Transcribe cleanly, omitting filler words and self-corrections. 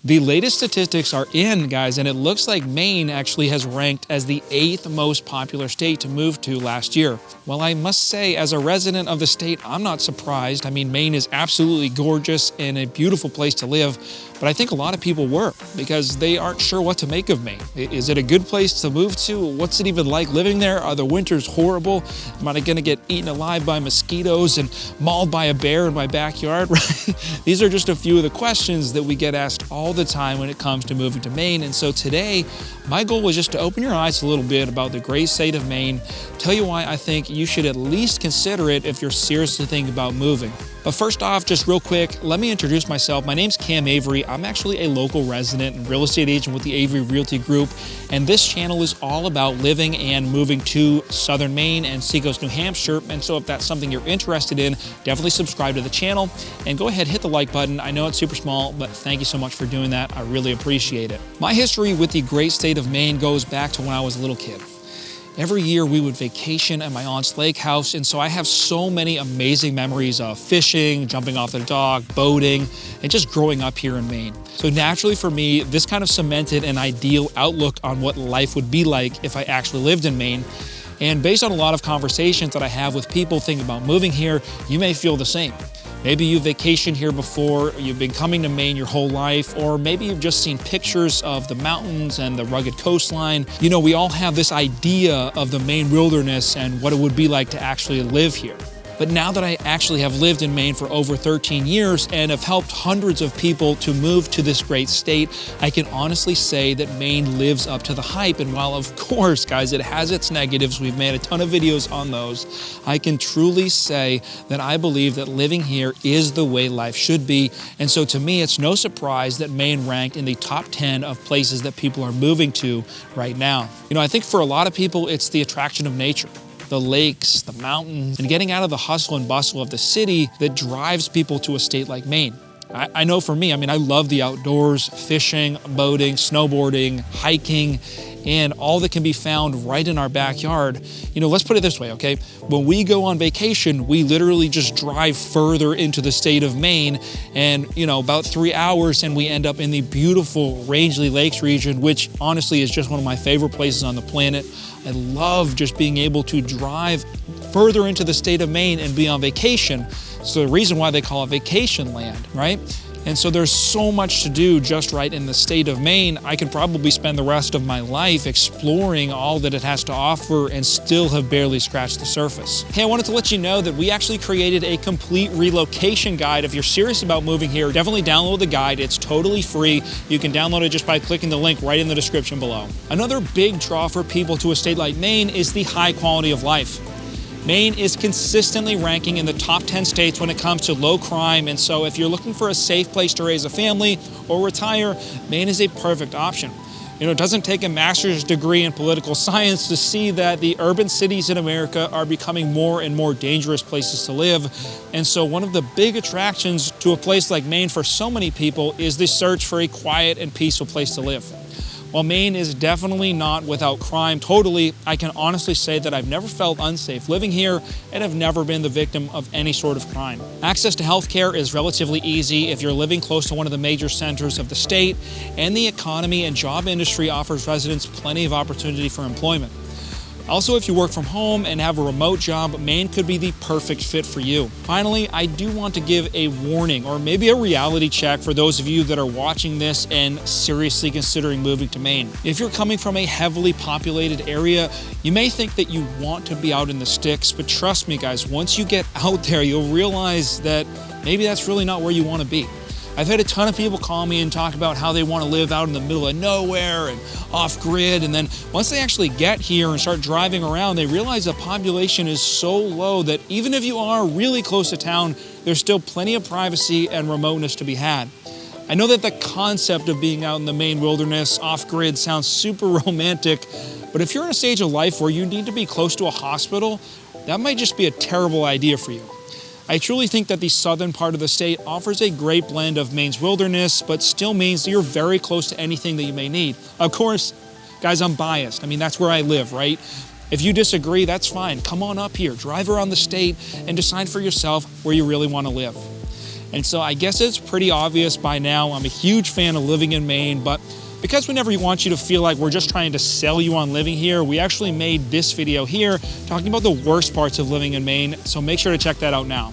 The latest statistics are in, guys, and it looks like Maine actually has ranked as the 8th most popular state to move to last year. Well, I must say, as a resident of the state, I'm not surprised. I mean, Maine is absolutely gorgeous and a beautiful place to live, but I think a lot of people were because they aren't sure what to make of Maine. Is it a good place to move to? What's it even like living there? Are the winters horrible? Am I gonna get eaten alive by mosquitoes and mauled by a bear in my backyard? These are just a few of the questions that we get asked all the time when it comes to moving to Maine. And so today, my goal was just to open your eyes a little bit about the great state of Maine, tell you why I think you should at least consider it if you're seriously thinking about moving. But first off, just real quick, let me introduce myself. My name's Cam Avery. I'm actually a local resident and real estate agent with the Avery Realty Group, and this channel is all about living and moving to southern Maine and Seacoast, New Hampshire. And so if that's something you're interested in, definitely subscribe to the channel and go ahead, hit the like button. I know it's super small, but thank you so much for doing that. I really appreciate it. My history with the great state of Maine goes back to when I was a little kid. Every year we would vacation at my aunt's lake house, and so I have so many amazing memories of fishing, jumping off the dock, boating, and just growing up here in Maine. So naturally for me, this kind of cemented an ideal outlook on what life would be like if I actually lived in Maine. And based on a lot of conversations that I have with people thinking about moving here, you may feel the same. Maybe you've vacationed here before, you've been coming to Maine your whole life, or maybe you've just seen pictures of the mountains and the rugged coastline. You know, we all have this idea of the Maine wilderness and what it would be like to actually live here. But now that I actually have lived in Maine for over 13 years and have helped hundreds of people to move to this great state, I can honestly say that Maine lives up to the hype. And while of course, guys, it has its negatives, we've made a ton of videos on those, I can truly say that I believe that living here is the way life should be. And so to me, it's no surprise that Maine ranked in the top 10 of places that people are moving to right now. You know, I think for a lot of people, it's the attraction of nature. The lakes, the mountains, and getting out of the hustle and bustle of the city that drives people to a state like Maine. I know for me, I mean, I love the outdoors, fishing, boating, snowboarding, hiking, and all that can be found right in our backyard. You know, let's put it this way, okay? When we go on vacation, we literally just drive further into the state of Maine and, you know, about 3 hours and we end up in the beautiful Rangeley Lakes region, which honestly is just one of my favorite places on the planet. I love just being able to drive further into the state of Maine and be on vacation. So the reason why they call it vacation land, right? And so there's so much to do just right in the state of Maine. I could probably spend the rest of my life exploring all that it has to offer and still have barely scratched the surface. Hey, I wanted to let you know that we actually created a complete relocation guide. If you're serious about moving here, definitely download the guide. It's totally free. You can download it just by clicking the link right in the description below. Another big draw for people to a state like Maine is the high quality of life. Maine is consistently ranking in the top 10 states when it comes to low crime, and so if you're looking for a safe place to raise a family or retire, Maine is a perfect option. You know, it doesn't take a master's degree in political science to see that the urban cities in America are becoming more and more dangerous places to live. And so one of the big attractions to a place like Maine for so many people is the search for a quiet and peaceful place to live. While Maine is definitely not without crime totally, I can honestly say that I've never felt unsafe living here and have never been the victim of any sort of crime. Access to healthcare is relatively easy if you're living close to one of the major centers of the state, and the economy and job industry offers residents plenty of opportunity for employment. Also, if you work from home and have a remote job, Maine could be the perfect fit for you. Finally, I do want to give a warning or maybe a reality check for those of you that are watching this and seriously considering moving to Maine. If you're coming from a heavily populated area, you may think that you want to be out in the sticks, but trust me guys, once you get out there, you'll realize that maybe that's really not where you want to be. I've had a ton of people call me and talk about how they want to live out in the middle of nowhere and off-grid, and then once they actually get here and start driving around, they realize the population is so low that even if you are really close to town, there's still plenty of privacy and remoteness to be had. I know that the concept of being out in the Maine wilderness, off-grid, sounds super romantic, but if you're in a stage of life where you need to be close to a hospital, that might just be a terrible idea for you. I truly think that the southern part of the state offers a great blend of Maine's wilderness, but still means that you're very close to anything that you may need. Of course, guys, I'm biased. I mean, that's where I live, right? If you disagree, that's fine. Come on up here, drive around the state, and decide for yourself where you really want to live. And so I guess it's pretty obvious by now, I'm a huge fan of living in Maine, but because we never want you to feel like we're just trying to sell you on living here, we actually made this video here talking about the worst parts of living in Maine, so make sure to check that out now.